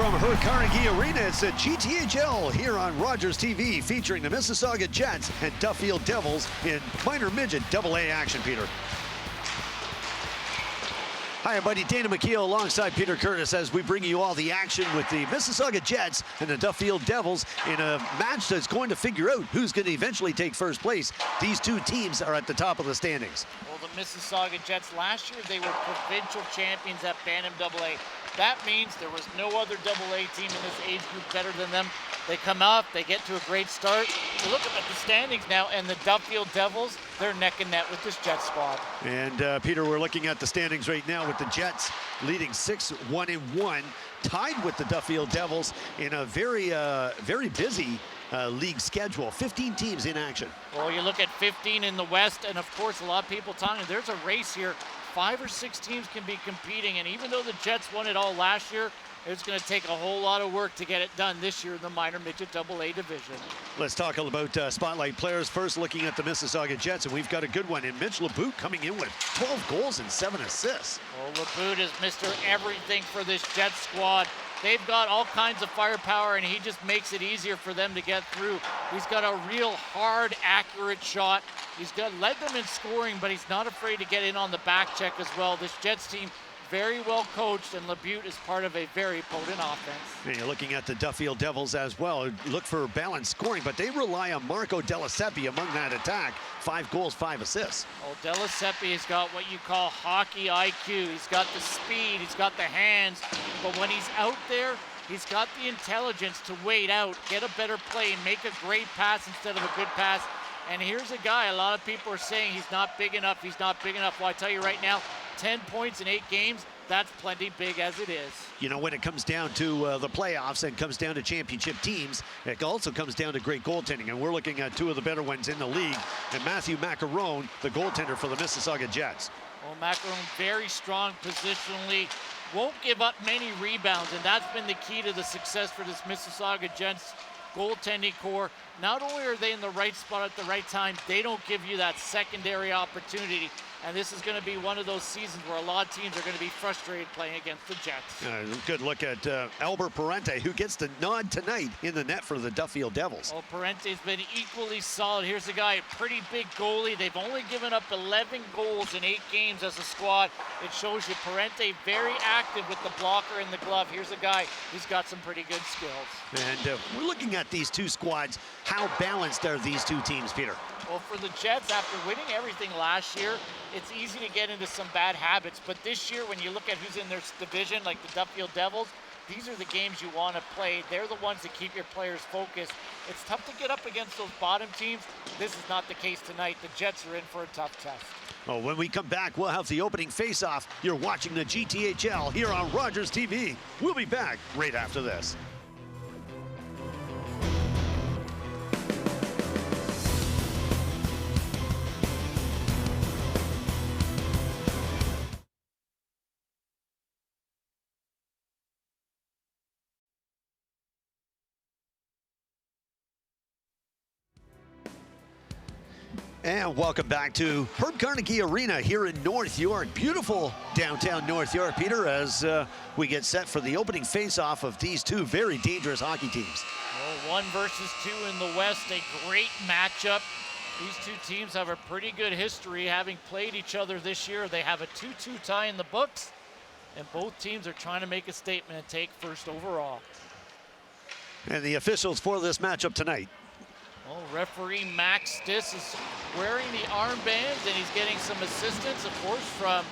from her Carnegie Arena, it's a GTHL here on Rogers TV, featuring the Mississauga Jets and Duffield Devils in minor midget AA action, Peter. Hi, everybody. Dana McKeel alongside Peter Curtis as we bring you all the action with the Mississauga Jets and the Duffield Devils in a match that's going to figure out who's going to eventually take first place. These two teams are at the top of the standings. Well, the Mississauga Jets last year, they were provincial champions at Bantam AA. That means there was no other AA team in this age group better than them. They come up, they get to a great start. You look at the standings now, and the Duffield Devils, they're neck and neck with this Jets squad. And Peter, we're looking at the standings right now with the Jets leading 6-1-1, tied with the Duffield Devils in a very busy league schedule. 15 teams in action. Well, you look at 15 in the West, and of course, a lot of people talking, there's a race here. 5 or 6 teams can be competing, and even though the Jets won it all last year, it's going to take a whole lot of work to get it done this year in the minor midget AA division. Let's talk about spotlight players. First, looking at the Mississauga Jets, and we've got a good one in Mitch LeBoot coming in with 12 goals and 7 assists. Well, LeBoot is Mr. Everything for this Jets squad. They've got all kinds of firepower, and he just makes it easier for them to get through. He's got a real hard, accurate shot. He's led them in scoring, but he's not afraid to get in on the back check as well. This Jets team, very well coached, and LeBoot is part of a very potent offense. And you're looking at the Duffield Devils as well. Look for balanced scoring, but they rely on Marco Delasepi among that attack. 5 goals, 5 assists. Well, Delasepi has got what you call hockey IQ. He's got the speed, he's got the hands, but when he's out there, he's got the intelligence to wait out, get a better play, and make a great pass instead of a good pass. And here's a guy, a lot of people are saying he's not big enough, he's not big enough. Well, I tell you right now, 10 points in 8 games, that's plenty big as it is. You know, when it comes down to the playoffs and comes down to championship teams, it also comes down to great goaltending. And we're looking at 2 of the better ones in the league. And Matthew Macaron, the goaltender for the Mississauga Jets. Well, Macaron very strong positionally, won't give up many rebounds, and that's been the key to the success for this Mississauga Jets goaltending core. Not only are they in the right spot at the right time, they don't give you that secondary opportunity. And this is going to be one of those seasons where a lot of teams are going to be frustrated playing against the Jets. Good look at Albert Parente, who gets the nod tonight in the net for the Duffield Devils. Well, Parente's been equally solid. Here's a guy, a pretty big goalie. They've only given up 11 goals in 8 games as a squad. It shows you Parente very active with the blocker and the glove. Here's a guy who's got some pretty good skills. And we're looking at these two squads. How balanced are these two teams, Peter? Well, for the Jets, after winning everything last year, it's easy to get into some bad habits. But this year, when you look at who's in their division, like the Duffield Devils, these are the games you want to play. They're the ones that keep your players focused. It's tough to get up against those bottom teams. This is not the case tonight. The Jets are in for a tough test. Oh, when we come back, we'll have the opening face-off. You're watching the GTHL here on Rogers TV. We'll be back right after this. And welcome back to Herb Carnegie Arena here in North York. Beautiful downtown North York, Peter, as we get set for the opening face-off of these two very dangerous hockey teams. Well, 1 versus 2 in the West, a great matchup. These two teams have a pretty good history having played each other this year. They have a 2-2 tie in the books, and both teams are trying to make a statement and take first overall. And the officials for this matchup tonight. Well, referee Max Stiss is wearing the armbands, and he's getting some assistance, of course, from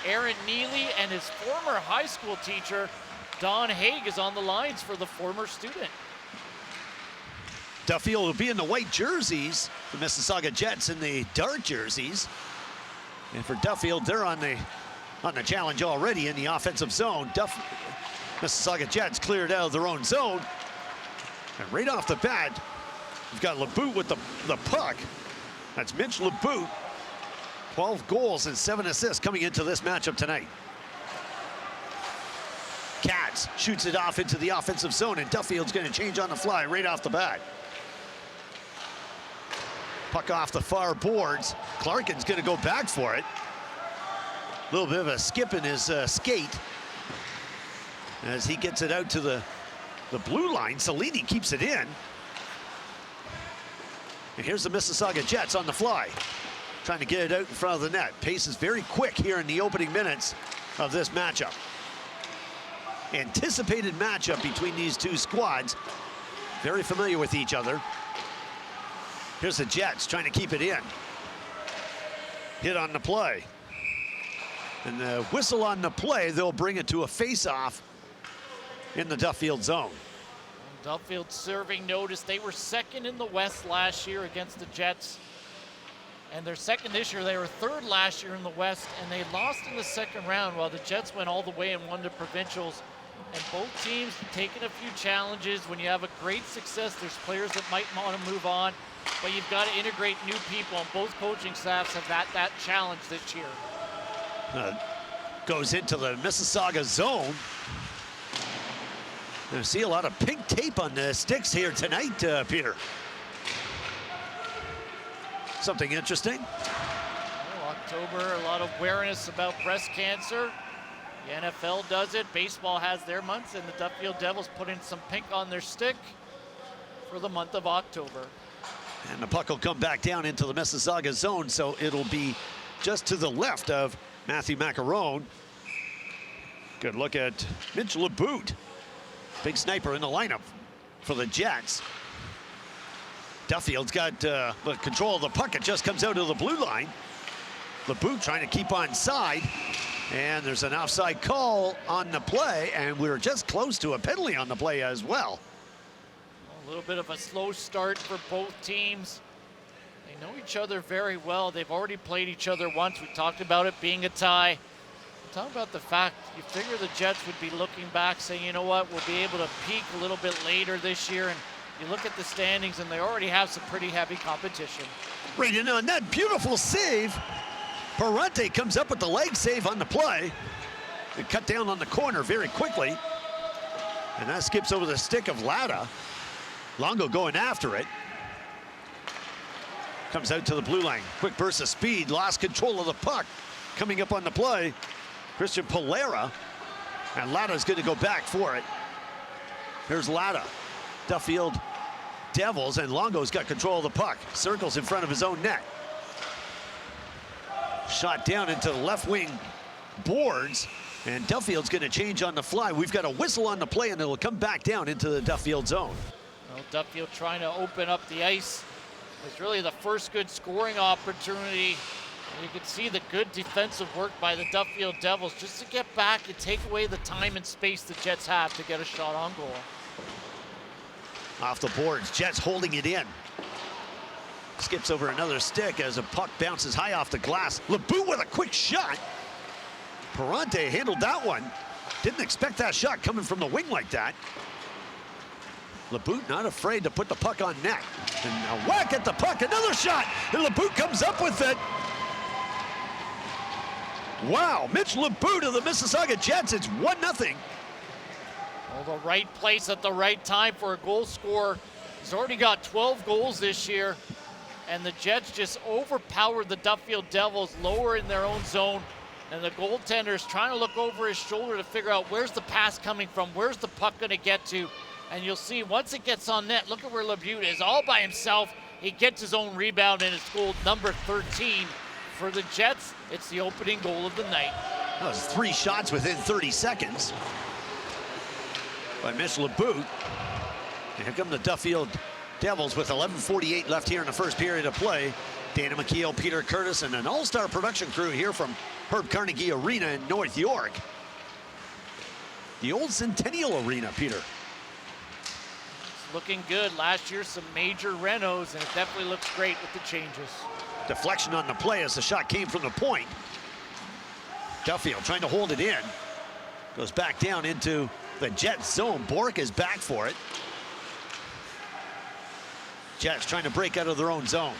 Aaron Neely, and his former high school teacher, Don Haig, is on the lines for the former student. Duffield will be in the white jerseys, the Mississauga Jets in the dark jerseys. And for Duffield, they're on the challenge already in the offensive zone. Mississauga Jets cleared out of their own zone. And right off the bat, we've got LeBoot with the puck. That's Mitch LeBoot. 12 goals and 7 assists coming into this matchup tonight. Katz shoots it off into the offensive zone, and Duffield's going to change on the fly right off the bat. Puck off the far boards. Clarkin's going to go back for it. A little bit of a skip in his skate as he gets it out to the the blue line. Cellini keeps it in. And here's the Mississauga Jets on the fly, trying to get it out in front of the net. Pace is very quick here in the opening minutes of this matchup. Anticipated matchup between these two squads. Very familiar with each other. Here's the Jets trying to keep it in. Hit on the play. And the whistle on the play, they'll bring it to a face-off in the Duffield zone. Duffield serving notice. They were second in the West last year against the Jets. And they're second this year. They were third last year in the West, and they lost in the second round while the Jets went all the way and won the provincials. And both teams taking a few challenges. When you have a great success, there's players that might want to move on, but you've got to integrate new people, and both coaching staffs have that challenge this year. Goes into the Mississauga zone. I see a lot of pink tape on the sticks here tonight, Peter. Something interesting. Well, October, a lot of awareness about breast cancer. The NFL does it, baseball has their months, and the Duffield Devils put in some pink on their stick for the month of October. And the puck will come back down into the Mississauga zone, so it'll be just to the left of Matthew Macaron. Good look at Mitch LeBoot. Big sniper in the lineup for the Jets. Duffield's got control of the puck. It just comes out of the blue line. LeBoot trying to keep on side. And there's an offside call on the play, and we're just close to a penalty on the play as well. A little bit of a slow start for both teams. They know each other very well. They've already played each other once. We talked about it being a tie. We're talking about the fact you figure the Jets would be looking back saying, you know what, we'll be able to peak a little bit later this year. And you look at the standings, and they already have some pretty heavy competition. Right, and on that beautiful save, Parente comes up with the leg save on the play. It cut down on the corner very quickly. And that skips over the stick of Latta. Longo going after it. Comes out to the blue line. Quick burst of speed, lost control of the puck. Coming up on the play, Christian Polera. And Latta's going to go back for it. Here's Latta. Duffield Devils, and Longo's got control of the puck. Circles in front of his own net. Shot down into the left wing boards, and Duffield's going to change on the fly. We've got a whistle on the play, and it'll come back down into the Duffield zone. Well, Duffield trying to open up the ice. It's really the first good scoring opportunity. And you can see the good defensive work by the Duffield Devils just to get back and take away the time and space the Jets have to get a shot on goal. Off the boards, Jets holding it in. Skips over another stick as a puck bounces high off the glass. LeBout with a quick shot. Parente handled that one. Didn't expect that shot coming from the wing like that. LeBout not afraid to put the puck on net. And a whack at the puck, another shot, and LeBout comes up with it. Wow, Mitch LeBout of the Mississauga Jets, it's 1-0. Well, the right place at the right time for a goal scorer. He's already got 12 goals this year. And the Jets just overpowered the Duffield Devils lower in their own zone. And the goaltender's trying to look over his shoulder to figure out where's the pass coming from, where's the puck going to get to. And you'll see once it gets on net, look at where LeBout is all by himself. He gets his own rebound, and it's goal number 13. For the Jets, it's the opening goal of the night. That was 3 shots within 30 seconds by Mitch LeBout. And here come the Duffield Devils with 11:48 left here in the first period of play. Dana McKeel, Peter Curtis, and an all-star production crew here from Herb Carnegie Arena in North York. The old Centennial Arena, Peter. It's looking good. Last year, some major renos, and it definitely looks great with the changes. Deflection on the play as the shot came from the point. Duffield trying to hold it in. Goes back down into the Jets zone. Bork is back for it. Jets trying to break out of their own zone.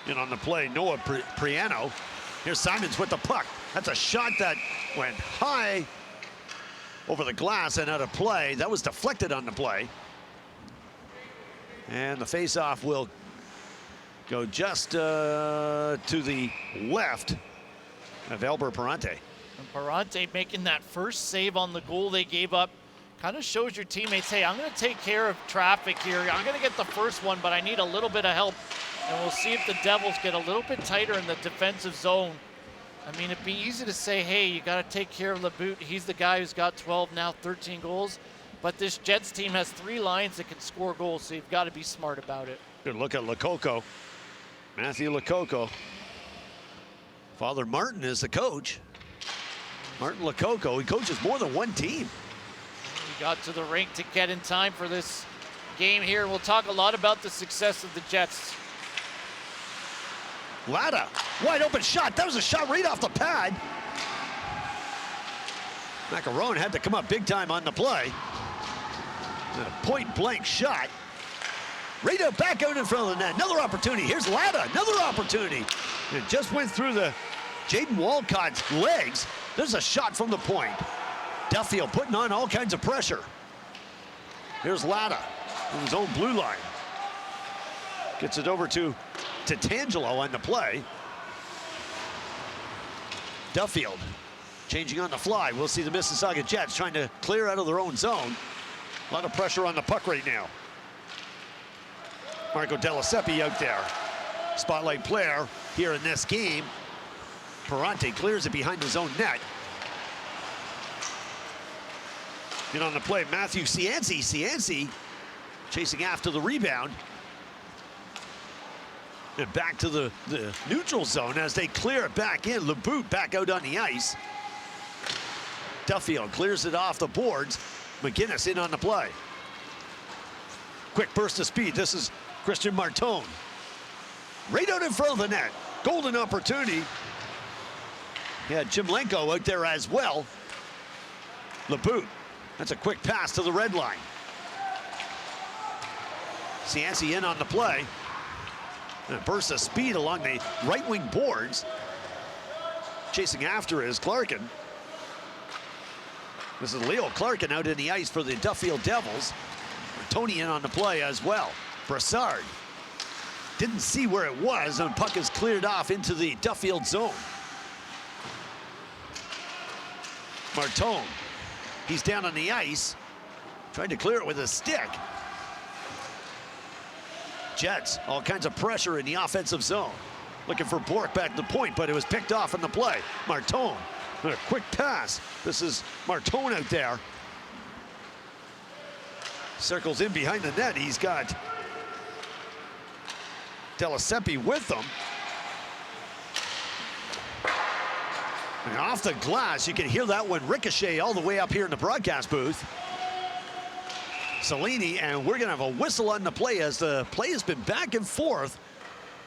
In on the play, Noah Priano. Here's Simons with the puck. That's a shot that went high over the glass and out of play. That was deflected on the play. And the faceoff will go just to the left of Albert Parente. And Parente making that first save on the goal they gave up Kind of shows your teammates, hey, I'm going to take care of traffic here. I'm going to get the first one, but I need a little bit of help. And we'll see if the Devils get a little bit tighter in the defensive zone. I mean, it'd be easy to say, hey, you got to take care of LeBout. He's the guy who's got 12 now, 13 goals. But this Jets team has 3 lines that can score goals, so you've got to be smart about it. Good look at Lococo. Matthew Lococo. Father Martin is the coach. Martin Lococo, he coaches more than one team. He got to the rink to get in time for this game here. We'll talk a lot about the success of the Jets. Latta, wide open shot. That was a shot right off the pad. Macaron had to come up big time on the play. And a point blank shot. Right out, back out in front of the net. Another opportunity. Here's Latta, another opportunity. It just went through the Jaden Walcott's legs. There's a shot from the point. Duffield putting on all kinds of pressure. Here's Latta in his own blue line. Gets it over to Tangelo on the play. Duffield changing on the fly. We'll see the Mississauga Jets trying to clear out of their own zone. A lot of pressure on the puck right now. Marco Delaseppe out there. Spotlight player here in this game. Perante clears it behind his own net. And on the play, Matthew Cianci. Cianci chasing after the rebound. And back to the neutral zone as they clear it back in. LeBout back out on the ice. Duffield clears it off the boards. McGinnis in on the play. Quick burst of speed. This is Christian Martone. Right out in front of the net. Golden opportunity. Yeah, Jim Lenko out there as well. LeBout. That's a quick pass to the red line. Cianci in on the play. And a burst of speed along the right wing boards. Chasing after is Clarkin. This is Leo Clarkin out in the ice for the Duffield Devils. Tony in on the play as well. Brassard didn't see where it was, and puck is cleared off into the Duffield zone. Martone, he's down on the ice, trying to clear it with a stick. Jets, all kinds of pressure in the offensive zone. Looking for Bork back to the point, but it was picked off in the play. Martone, a quick pass. This is Martone out there. Circles in behind the net. He's got Delaseppe with him. And off the glass, you can hear that one ricochet all the way up here in the broadcast booth. Cellini, and we're gonna have a whistle on the play as the play has been back and forth,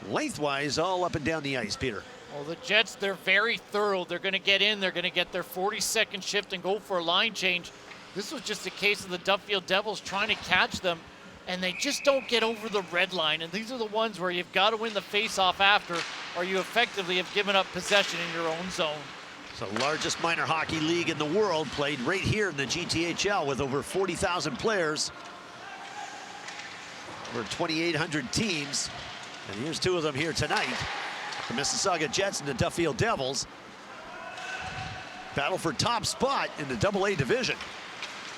lengthwise all up and down the ice, Peter. Well, the Jets, they're very thorough. They're gonna get in, they're gonna get their 40-second shift and go for a line change. This was just a case of the Duffield Devils trying to catch them, and they just don't get over the red line. And these are the ones where you've got to win the face-off after, or you effectively have given up possession in your own zone. It's the largest minor hockey league in the world, played right here in the GTHL with over 40,000 players. Over 2,800 teams. And here's two of them here tonight. The Mississauga Jets and the Duffield Devils. Battle for top spot in the AA division.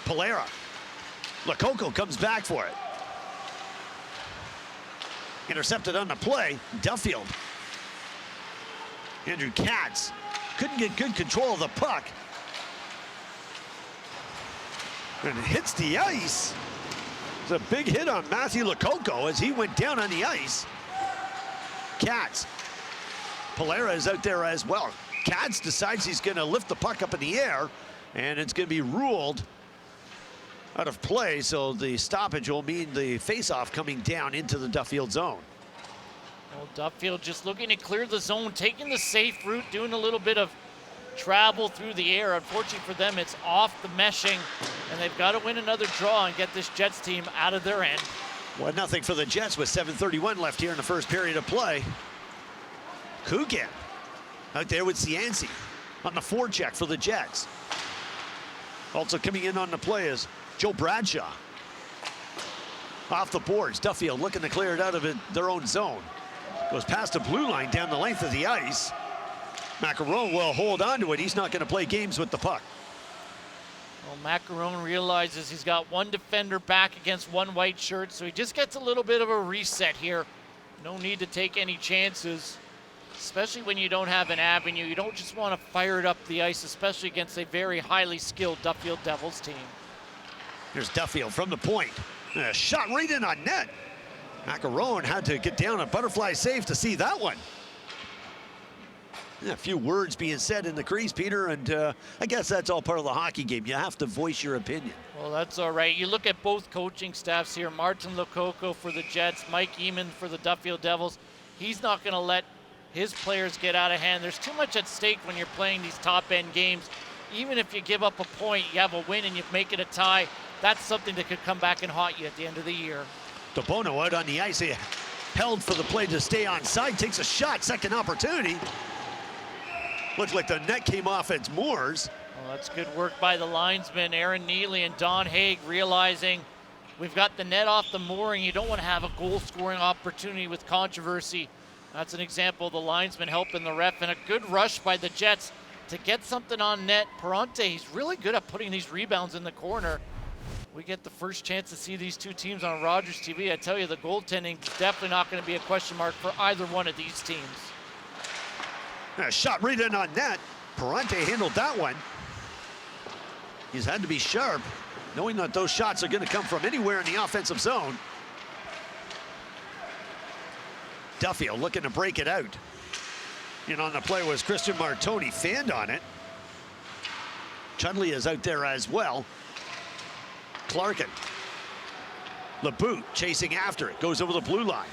Polera. Lococo comes back for it. Intercepted on the play. Duffield. Andrew Katz couldn't get good control of the puck. And it hits the ice. It's a big hit on Matthew Lococo as he went down on the ice. Katz. Polera is out there as well. Katz decides he's going to lift the puck up in the air, and it's going to be ruled out of play, so the stoppage will mean the face-off coming down into the Duffield zone. Well, Duffield just looking to clear the zone, taking the safe route, doing a little bit of travel through the air. Unfortunately for them, it's off the meshing, and they've got to win another draw and get this Jets team out of their end. 1-0 for the Jets with 7:31 left here in the first period of play. Coogan out there with Cianci on the forecheck for the Jets. Also coming in on the play is Joe Bradshaw. Off the boards, Duffield looking to clear it out of their own zone. Goes past the blue line down the length of the ice. Macaron will hold on to it. He's not going to play games with the puck. Well, Macaron realizes he's got one defender back against one white shirt, so he just gets a little bit of a reset here. No need to take any chances, especially when you don't have an avenue. You don't just want to fire it up the ice, especially against a very highly skilled Duffield Devils team. Here's Duffield from the point. A shot right in on net. Macaron had to get down a butterfly save to see that one. A few words being said in the crease, Peter, and I guess that's all part of the hockey game. You have to voice your opinion. Well, that's all right. You look at both coaching staffs here. Martin Lococo for the Jets, Mike Eamon for the Duffield Devils. He's not going to let his players get out of hand. There's too much at stake when you're playing these top-end games. Even if you give up a point, you have a win and you make it a tie, that's something that could come back and haunt you at the end of the year. DeBono out on the ice. He held for the play to stay on side, takes a shot, second opportunity. Looks like the net came off its moors. Well, that's good work by the linesmen, Aaron Neely and Don Haig, realizing we've got the net off the mooring. You don't want to have a goal-scoring opportunity with controversy. That's an example of the linesman helping the ref, and a good rush by the Jets to get something on net. Perante, he's really good at putting these rebounds in the corner. We get the first chance to see these two teams on Rogers TV. I tell you, the goaltending is definitely not going to be a question mark for either one of these teams. A shot right in on net. Perante handled that one. He's had to be sharp, knowing that those shots are going to come from anywhere in the offensive zone. Duffield looking to break it out. And on the play was Christian Martoni, fanned on it. Chudley is out there as well. Clarkin. LeBout chasing after it, goes over the blue line.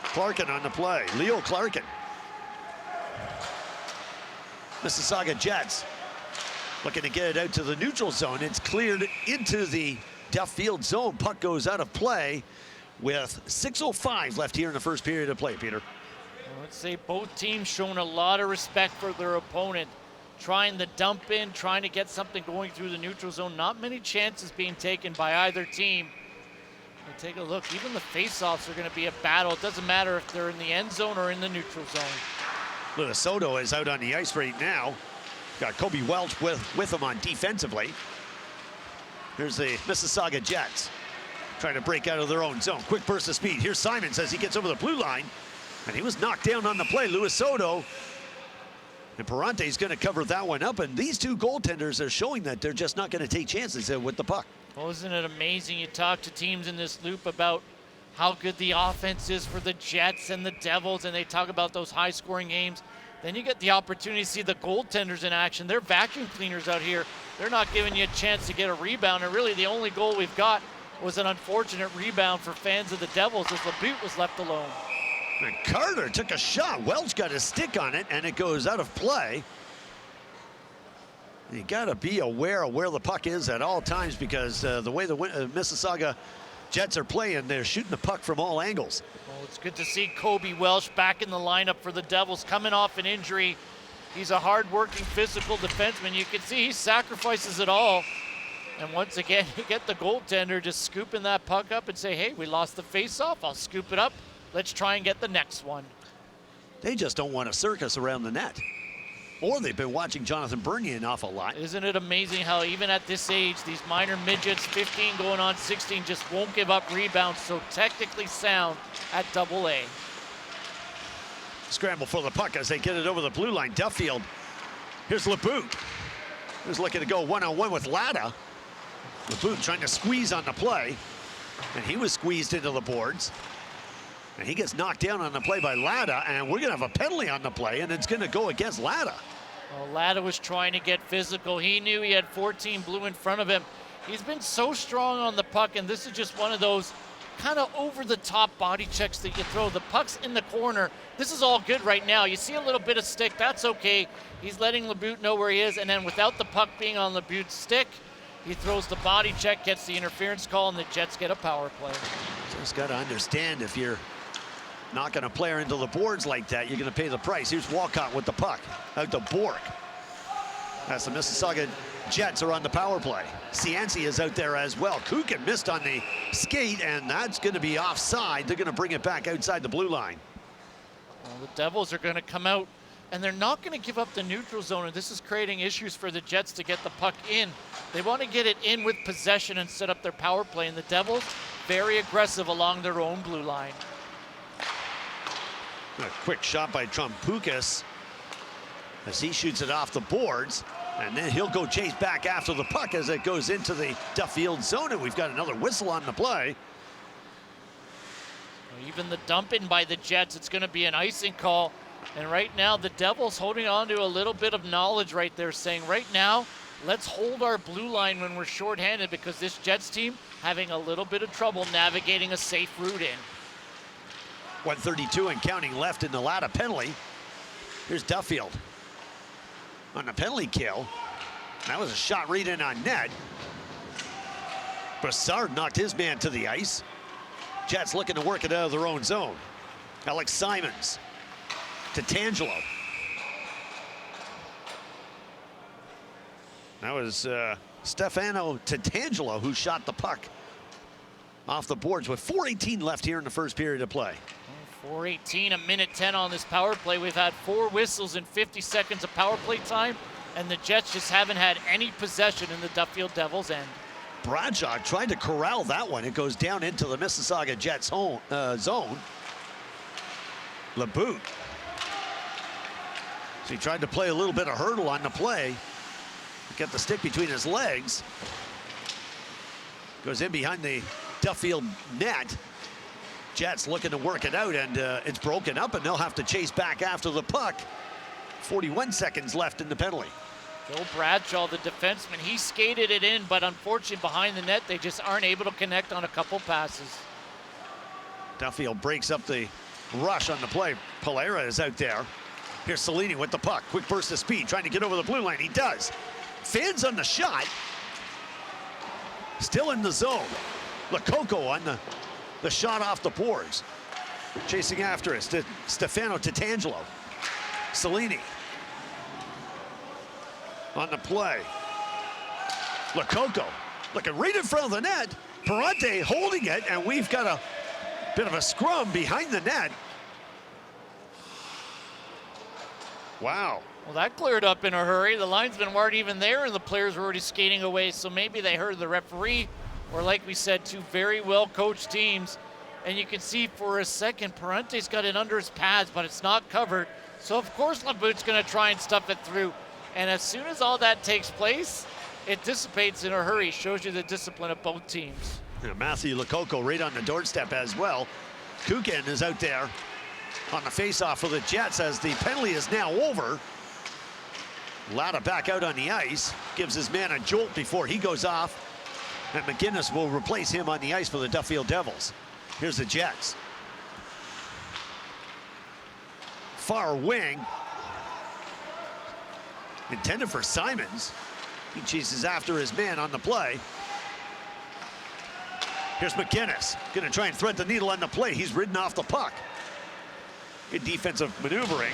Clarkin on the play, Leo Clarkin. Mississauga Jets looking to get it out to the neutral zone. It's cleared into the Duffield zone. Puck goes out of play with 6:05 left here in the first period of play, Peter. Well, let's say both teams showing a lot of respect for their opponent. Trying to dump in, trying to get something going through the neutral zone. Not many chances being taken by either team. And take a look, even the face-offs are going to be a battle. It doesn't matter if they're in the end zone or in the neutral zone. Lewis Soto is out on the ice right now. Got Kobe Welch with him on defensively. Here's the Mississauga Jets trying to break out of their own zone. Quick burst of speed. Here's Simons as he gets over the blue line. And he was knocked down on the play, Lewis Soto. And Perante's going to cover that one up. And these two goaltenders are showing that they're just not going to take chances with the puck. Well, isn't it amazing? You talk to teams in this loop about how good the offense is for the Jets and the Devils, and they talk about those high-scoring games. Then you get the opportunity to see the goaltenders in action. They're vacuum cleaners out here. They're not giving you a chance to get a rebound. And really, the only goal we've got was an unfortunate rebound for fans of the Devils as LeBout was left alone. And Carter took a shot. Welch got a stick on it, and it goes out of play. You got to be aware of where the puck is at all times, because the way the Mississauga Jets are playing, they're shooting the puck from all angles. Well, it's good to see Kobe Welch back in the lineup for the Devils, coming off an injury. He's a hard-working, physical defenseman. You can see he sacrifices it all. And once again, you get the goaltender just scooping that puck up and say, hey, we lost the face-off. I'll scoop it up. Let's try and get the next one. They just don't want a circus around the net. Or they've been watching Jonathan Bernier an awful lot. Isn't it amazing how even at this age, these minor midgets, 15 going on 16, just won't give up rebounds, so technically sound at Double-A. Scramble for the puck as they get it over the blue line. Duffield. Here's LeBout. Who's looking to go one-on-one with Latta. LeBout trying to squeeze on the play. And he was squeezed into the boards. And he gets knocked down on the play by Latta, and we're going to have a penalty on the play, and it's going to go against Latta. Well, Latta was trying to get physical. He knew he had 14 blue in front of him. He's been so strong on the puck, and this is just one of those kind of over-the-top body checks that you throw. The puck's in the corner. This is all good right now. You see a little bit of stick. That's okay. He's letting LeBout know where he is, and then without the puck being on LeBout's stick, he throws the body check, gets the interference call, and the Jets get a power play. Just got to understand, if you're knocking a player into the boards like that, you're going to pay the price. Here's Walcott with the puck out to Bork. As the Mississauga Jets are on the power play. Cianci is out there as well. Kukin missed on the skate, and that's going to be offside. They're going to bring it back outside the blue line. Well, the Devils are going to come out and they're not going to give up the neutral zone, and this is creating issues for the Jets to get the puck in. They want to get it in with possession and set up their power play, and the Devils very aggressive along their own blue line. A quick shot by Trumpukas as he shoots it off the boards, and then he'll go chase back after the puck as it goes into the Duffield zone, and we've got another whistle on the play. Even the dumping by the Jets, it's going to be an icing call. And right now, the Devils holding on to a little bit of knowledge right there, saying right now, let's hold our blue line when we're shorthanded, because this Jets team having a little bit of trouble navigating a safe route in. 1:32 and counting left in the Latta penalty. Here's Duffield on the penalty kill. That was a shot right in on net. Brassard knocked his man to the ice. Jets looking to work it out of their own zone. Alex Simons to Tangelo. That was Stefano Tangelo who shot the puck off the boards with 4:18 left here in the first period of play. 4:18, a minute 10 on this power play. We've had 4 whistles in 50 seconds of power play time, and the Jets just haven't had any possession in the Duffield Devils' end. Bradshaw tried to corral that one. It goes down into the Mississauga Jets zone. LeBoot. So he tried to play a little bit of hurdle on the play. Get the stick between his legs. Goes in behind the Duffield net. Jets looking to work it out, and it's broken up, and they'll have to chase back after the puck. 41 seconds left in the penalty. Joe Bradshaw, the defenseman, he skated it in, but unfortunately behind the net, they just aren't able to connect on a couple passes. Duffield breaks up the rush on the play. Polera is out there. Here's Cellini with the puck. Quick burst of speed, trying to get over the blue line. He does. Fans on the shot. Still in the zone. Lococo on the shot off the boards. Chasing after it. Stefano Tangelo. Cellini on the play. Lococo looking right in front of the net. Perante holding it, and we've got a bit of a scrum behind the net. Wow. Well, that cleared up in a hurry. The linesmen weren't even there, and the players were already skating away, so maybe they heard the referee, or like we said, 2 very well-coached teams. And you can see for a second, Parente's got it under his pads, but it's not covered. So, of course, LeBout's going to try and stuff it through. And as soon as all that takes place, it dissipates in a hurry. Shows you the discipline of both teams. Yeah, Matthew Lococo right on the doorstep as well. Kukin is out there on the faceoff for the Jets as the penalty is now over. Latta back out on the ice, gives his man a jolt before he goes off, and McGinnis will replace him on the ice for the Duffield Devils. Here's the Jets. Far wing. Intended for Simons. He chases after his man on the play. Here's McGinnis, gonna try and thread the needle on the play. He's ridden off the puck. Good defensive maneuvering.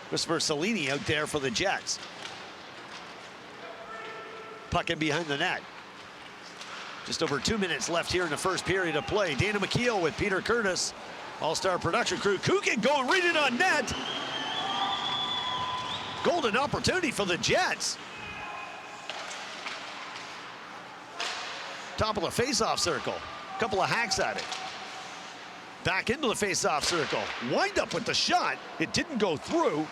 Christopher Cellini out there for the Jets. Puck in behind the net. Just over 2 minutes left here in the first period of play. Dana McKeel with Peter Curtis, all-star production crew. Kukin going right in on net. Golden opportunity for the Jets. Top of the face-off circle. Couple of hacks at it. Back into the face-off circle. Wind up with the shot. It didn't go through.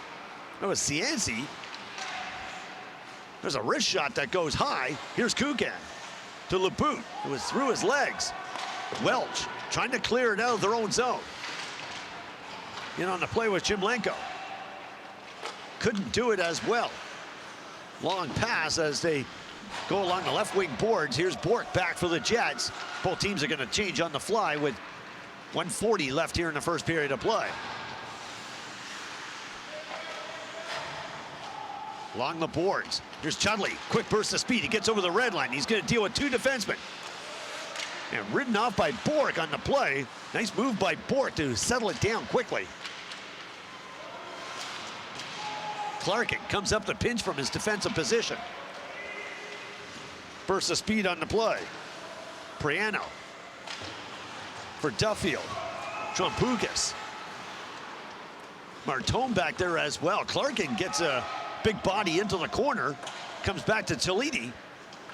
That was Cianci. There's a wrist shot that goes high. Here's Kukan to LeBout. It was through his legs. Welch trying to clear it out of their own zone. In on the play with Chimlenko. Couldn't do it as well. Long pass as they go along the left wing boards. Here's Bork back for the Jets. Both teams are going to change on the fly with 1:40 left here in the first period of play. Along the boards. Here's Chudley. Quick burst of speed. He gets over the red line. He's going to deal with 2 defensemen. And ridden off by Bork on the play. Nice move by Bork to settle it down quickly. Clarkin comes up the pinch from his defensive position. Burst of speed on the play. Priano for Duffield. Trumpukas. Martone back there as well. Clarkin gets a big body into the corner. Comes back to Tellini.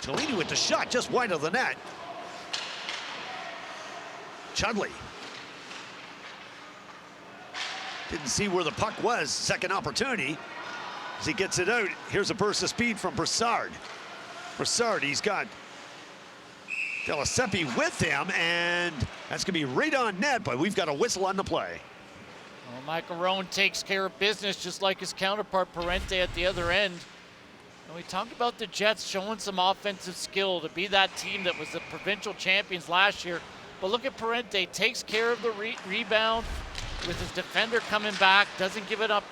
Tellini with the shot just wide of the net. Chudley. Didn't see where the puck was. Second opportunity. As he gets it out, here's a burst of speed from Brassard. Brassard, he's got Delaseppe with him, and that's going to be right on net, but we've got a whistle on the play. Well, Macaron takes care of business just like his counterpart Parente at the other end. And we talked about the Jets showing some offensive skill to be that team that was the provincial champions last year. But look at Parente, takes care of the rebound with his defender coming back, doesn't give it up,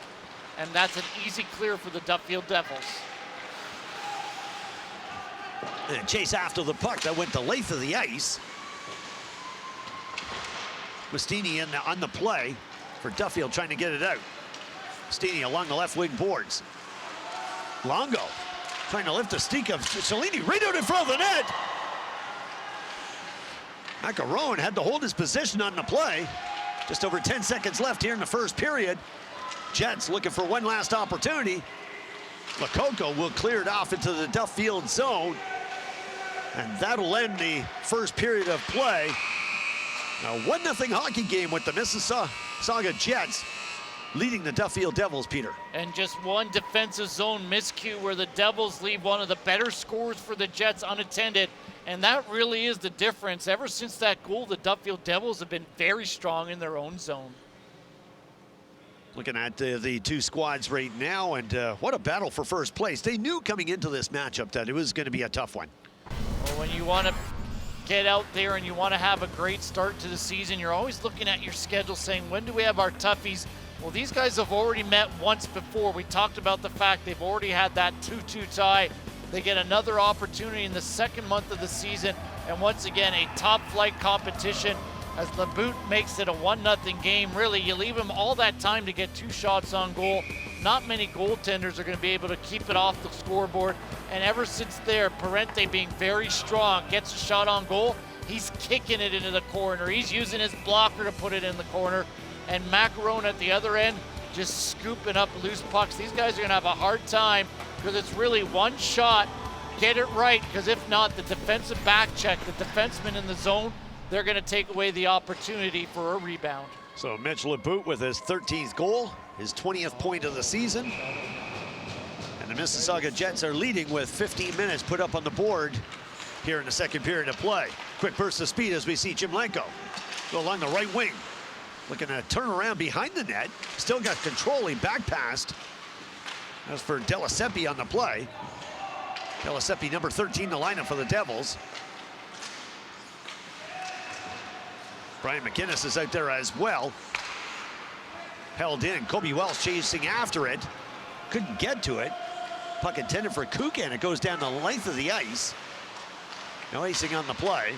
and that's an easy clear for the Duffield Devils. And chase after the puck that went the length of the ice. Mastini on the play for Duffield trying to get it out. Mastini along the left wing boards. Longo trying to lift the stick of Cellini right out in front of the net. Macaron had to hold his position on the play. Just over 10 seconds left here in the first period. Jets looking for one last opportunity. Lococo will clear it off into the Duffield zone. And that'll end the first period of play. A 1-0 hockey game with the Mississauga Jets leading the Duffield Devils, Peter. And just one defensive zone miscue where the Devils leave one of the better scores for the Jets unattended. And that really is the difference. Ever since that goal, the Duffield Devils have been very strong in their own zone. Looking at the two squads right now, and what a battle for first place. They knew coming into this matchup that it was going to be a tough one. Well, when you want to get out there and you want to have a great start to the season, you're always looking at your schedule saying, when do we have our toughies? Well, these guys have already met once before. We talked about the fact they've already had that 2-2 tie. They get another opportunity in the second month of the season, and once again, a top-flight competition as Laboute makes it a 1-0 game. Really, you leave him all that time to get 2 shots on goal. Not many goaltenders are going to be able to keep it off the scoreboard. And ever since there, Parente being very strong, gets a shot on goal, he's kicking it into the corner. He's using his blocker to put it in the corner. And Macaron at the other end, just scooping up loose pucks. These guys are going to have a hard time because it's really one shot. Get it right, because if not, the defensive back check, the defenseman in the zone, they're going to take away the opportunity for a rebound. So Mitch Laboute with his 13th goal, his 20th point of the season. And the Mississauga Jets are leading with 15 minutes put up on the board here in the second period of play. Quick burst of speed as we see Jimlenko go along the right wing. Looking to turn around behind the net. Still got control, he back passed. As for Delaseppe on the play. Delaseppe, number 13, the lineup for the Devils. Brian McInnes is out there as well. Held in, Kobe Wells chasing after it. Couldn't get to it. Puck intended for Kukan, it goes down the length of the ice. No icing on the play.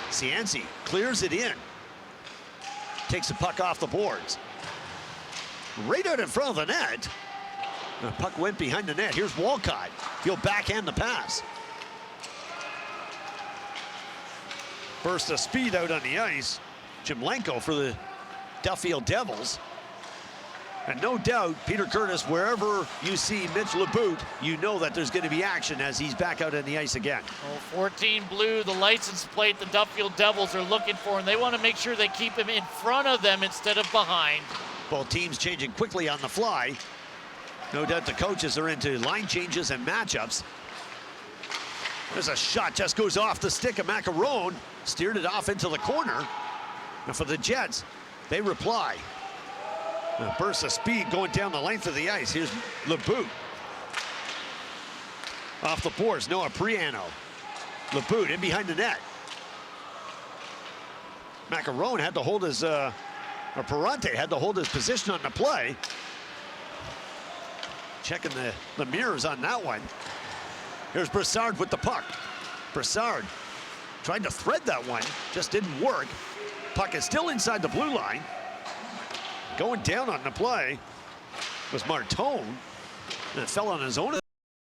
Cianci clears it in. Takes the puck off the boards. Right out in front of the net. The puck went behind the net. Here's Walcott. He'll backhand the pass. Burst of speed out on the ice. Jimlenko for the Duffield Devils. And no doubt, Peter Curtis, wherever you see Mitch Laboute, you know that there's going to be action as he's back out on the ice again. Well, 14 blue, the license plate the Duffield Devils are looking for, and they want to make sure they keep him in front of them instead of behind. Both teams changing quickly on the fly. No doubt the coaches are into line changes and matchups. There's a shot, just goes off the stick of Macaron. Steered it off into the corner. And for the Jets, they reply. A burst of speed going down the length of the ice. Here's Laboute. Off the boards, Noah Priano. Laboute in behind the net. Macaron had to hold his, or Parente had to hold his position on the play. Checking the mirrors on that one. Here's Brassard with the puck. Brassard trying to thread that one, just didn't work. Puck is still inside the blue line. Going down on the play was Martone, and it fell on his own.